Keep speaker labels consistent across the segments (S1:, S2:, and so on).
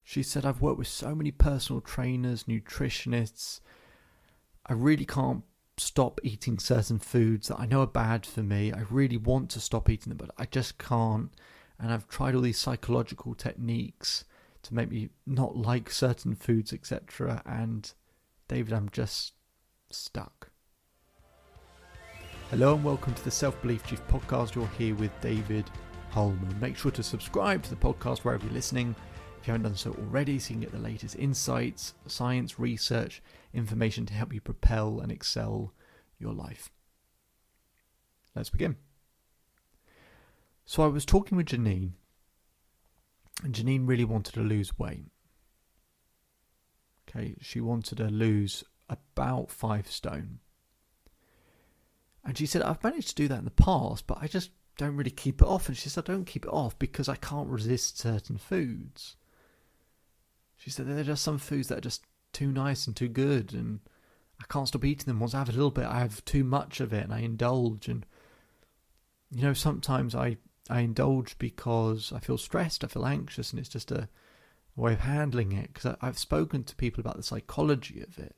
S1: She said, I've worked with so many personal trainers, nutritionists. I really can't stop eating certain foods that I know are bad for me. I really want to stop eating them, but I just can't. And I've tried all these psychological techniques to make me not like certain foods, etc. And David, I'm just stuck. Hello and welcome to the Self-Belief Chief podcast. You're here with David Holman. Make sure to subscribe to the podcast wherever you're listening if you haven't done so already, so you can get the latest insights, science, research, information to help you propel and excel your life. Let's begin. So I was talking with Janine, and Janine really wanted to lose weight. Okay, she wanted to lose about 5 stone. And she said, I've managed to do that in the past, but I just don't really keep it off. And she said, I don't keep it off because I can't resist certain foods. She said, there are just some foods that are just too nice and too good, and I can't stop eating them. Once I have a little bit, I have too much of it, and I indulge. And, you know, sometimes I indulge because I feel stressed, I feel anxious, and it's just a way of handling it. Because I've spoken to people about the psychology of it.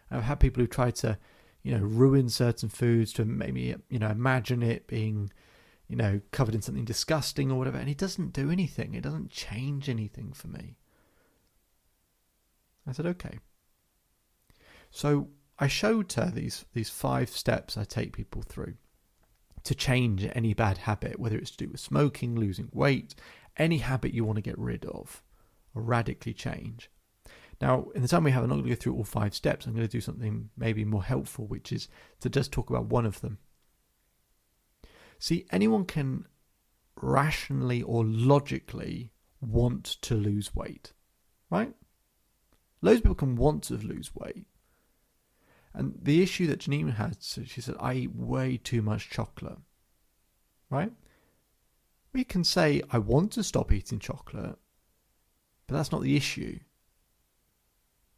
S1: I've had people who try to, ruin certain foods to maybe, imagine it being, covered in something disgusting or whatever. And it doesn't do anything. It doesn't change anything for me. I said, okay. So I showed her these 5 steps I take people through to change any bad habit, whether it's to do with smoking, losing weight, any habit you want to get rid of or radically change. Now, in the time we have, I'm not going to go through all 5 steps. I'm going to do something maybe more helpful, which is to just talk about one of them. See, anyone can rationally or logically want to lose weight, right? Loads of people can want to lose weight. And the issue that Janine had, so she said, I eat way too much chocolate, right? We can say, I want to stop eating chocolate, but that's not the issue.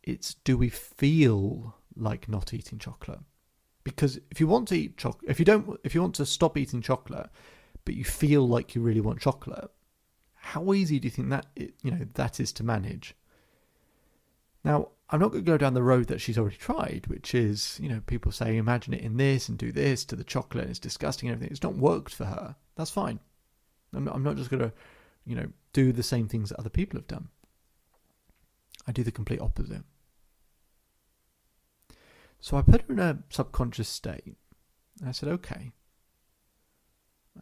S1: It's, do we feel like not eating chocolate? Because if you want to eat chocolate, if you want to stop eating chocolate, but you feel like you really want chocolate, how easy do you think that is to manage? Now, I'm not going to go down the road that she's already tried, which is, people say, imagine it in this and do this to the chocolate, and it's disgusting and everything. It's not worked for her. That's fine. I'm not just going to, do the same things that other people have done. I do the complete opposite. So I put her in a subconscious state. And I said, okay.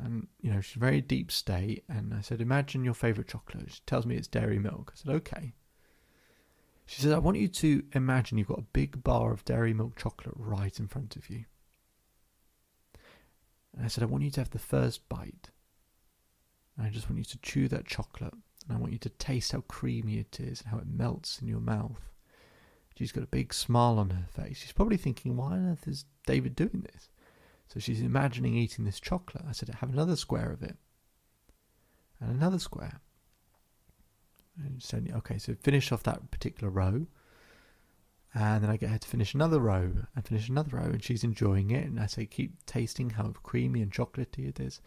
S1: And, she's a very deep state. And I said, imagine your favourite chocolate. She tells me it's dairy milk. I said, okay. She said, I want you to imagine you've got a big bar of dairy milk chocolate right in front of you. And I said, I want you to have the first bite. And I just want you to chew that chocolate. And I want you to taste how creamy it is and how it melts in your mouth. She's got a big smile on her face. She's probably thinking, why on earth is David doing this? So she's imagining eating this chocolate. I said, have another square of it. And another square. And said, okay, so finish off that particular row. And then I get her to finish another row and finish another row. And she's enjoying it. And I say, keep tasting how creamy and chocolatey it is.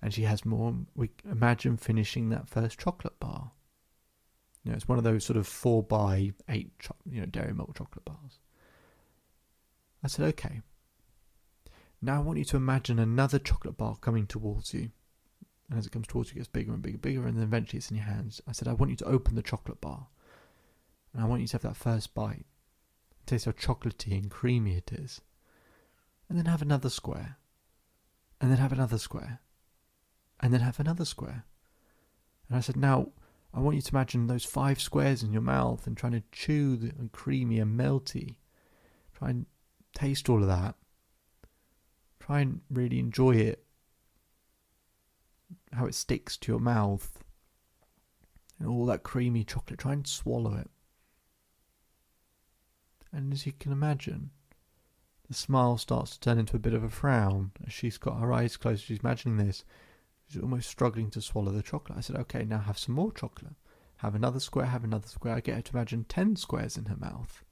S1: And she has more. We imagine finishing that first chocolate bar. It's one of those sort of 4x8, dairy milk chocolate bars. I said, okay. Now I want you to imagine another chocolate bar coming towards you. And as it comes towards you, it gets bigger and bigger and bigger, and then eventually it's in your hands. I said, I want you to open the chocolate bar. And I want you to have that first bite. Taste how chocolatey and creamy it is. And then have another square. And then have another square. And then have another square. And I said, now, I want you to imagine those 5 squares in your mouth and trying to chew and creamy and melty. Try and taste all of that. Try and really enjoy it. How it sticks to your mouth. And all that creamy chocolate. Try and swallow it. And as you can imagine, the smile starts to turn into a bit of a frown. As she's got her eyes closed, she's imagining this. She's almost struggling to swallow the chocolate. I said, okay, now have some more chocolate. Have another square, have another square. I get her to imagine 10 squares in her mouth.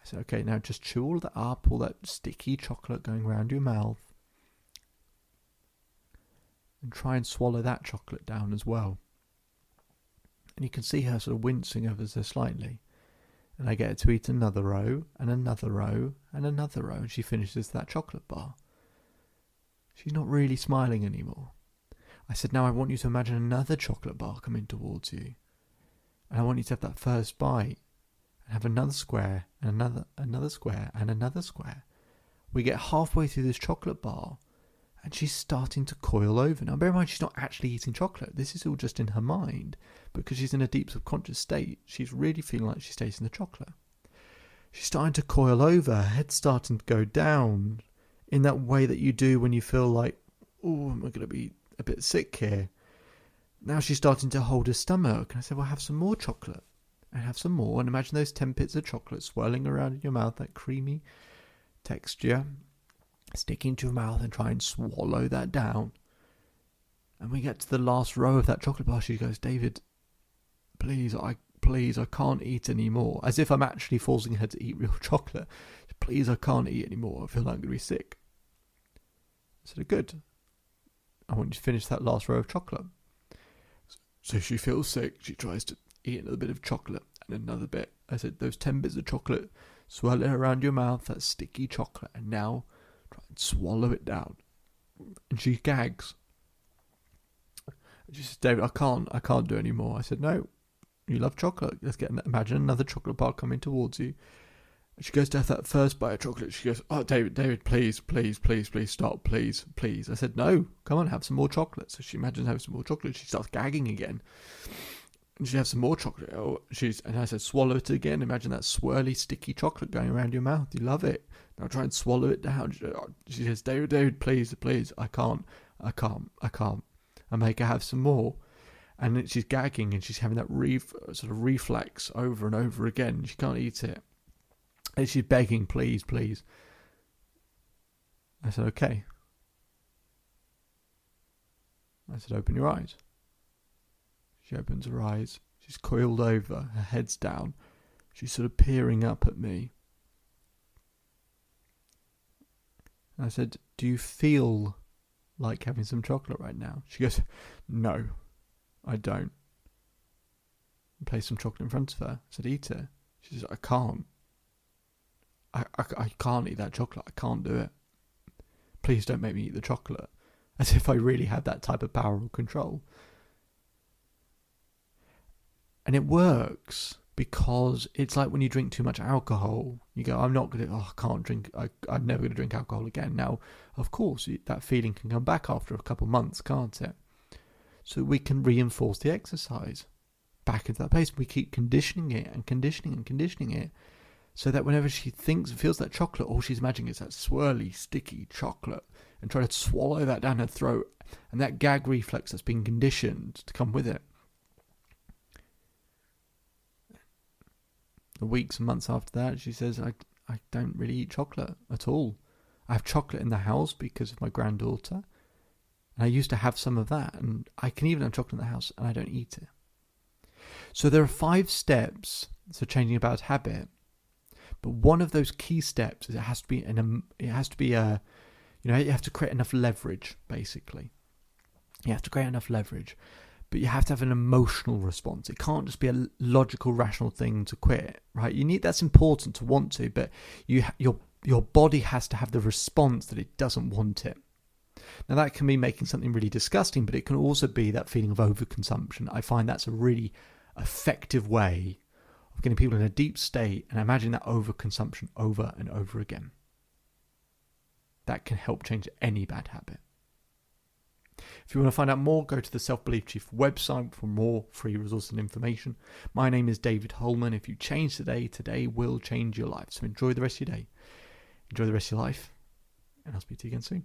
S1: I said, okay, now just chew all that up, all that sticky chocolate going around your mouth. And try and swallow that chocolate down as well. And you can see her sort of wincing ever so slightly. And I get her to eat another row, and another row, and another row, and she finishes that chocolate bar. She's not really smiling anymore. I said, now I want you to imagine another chocolate bar coming towards you. And I want you to have that first bite, and have another square, and another square, and another square. We get halfway through this chocolate bar, and she's starting to coil over. Now, bear in mind, she's not actually eating chocolate. This is all just in her mind. Because she's in a deep subconscious state, she's really feeling like she's tasting the chocolate. She's starting to coil over. Her head's starting to go down in that way that you do when you feel like, oh, am I going to be a bit sick here? Now she's starting to hold her stomach. And I said, well, have some more chocolate. And have some more. And imagine those 10 bits of chocolate swirling around in your mouth, that creamy texture. Stick into your mouth and try and swallow that down. And we get to the last row of that chocolate bar. She goes, David, please, I can't eat anymore. As if I'm actually forcing her to eat real chocolate. Please, I can't eat anymore. I feel like I'm going to be sick. I said, good. I want you to finish that last row of chocolate. So she feels sick. She tries to eat another bit of chocolate and another bit. I said, those 10 bits of chocolate, swirl it around your mouth, that sticky chocolate, and now try and swallow it down. And she gags. She says, David, I can't do any more. I said, no, you love chocolate. Imagine another chocolate bar coming towards you. And she goes to have that first bite of chocolate. She goes, oh, David, please, stop, please. I said, no, come on, have some more chocolate. So she imagines having some more chocolate. She starts gagging again. And she has some more chocolate. And I said, swallow it again. Imagine that swirly, sticky chocolate going around your mouth. You love it. Now try and swallow it down. She says, David, please, I can't. I make her have some more. And then she's gagging and she's having that sort of reflex over and over again. She can't eat it. And she's begging, please. I said, okay. I said, open your eyes. She opens her eyes. She's coiled over. Her head's down. She's sort of peering up at me. And I said, do you feel like having some chocolate right now? She goes, no, I don't. I placed some chocolate in front of her. I said, eat it. She says, I can't. I can't eat that chocolate. I can't do it. Please don't make me eat the chocolate. As if I really had that type of power or control. And it works because it's like when you drink too much alcohol. You go, I'm never going to drink alcohol again. Now, of course, that feeling can come back after a couple of months, can't it? So we can reinforce the exercise back into that place. We keep conditioning it and conditioning it. So that whenever she feels that chocolate, all she's imagining is that swirly, sticky chocolate and try to swallow that down her throat. And that gag reflex that's been conditioned to come with it. The weeks and months after that, she says, I don't really eat chocolate at all. I have chocolate in the house because of my granddaughter. And I used to have some of that. And I can even have chocolate in the house and I don't eat it. So there are 5 steps to changing a bad habit. But one of those key steps is you have to create enough leverage, basically. You have to create enough leverage. But you have to have an emotional response. It can't just be a logical, rational thing to quit, right? That's important to want to, but your body has to have the response that it doesn't want it. Now that can be making something really disgusting, but it can also be that feeling of overconsumption. I find that's a really effective way of getting people in a deep state, and I imagine that overconsumption over and over again. That can help change any bad habit. If you want to find out more, go to the Self-Belief Chief website for more free resources and information. My name is David Holman. If you change today will change your life. So enjoy the rest of your day. Enjoy the rest of your life. And I'll speak to you again soon.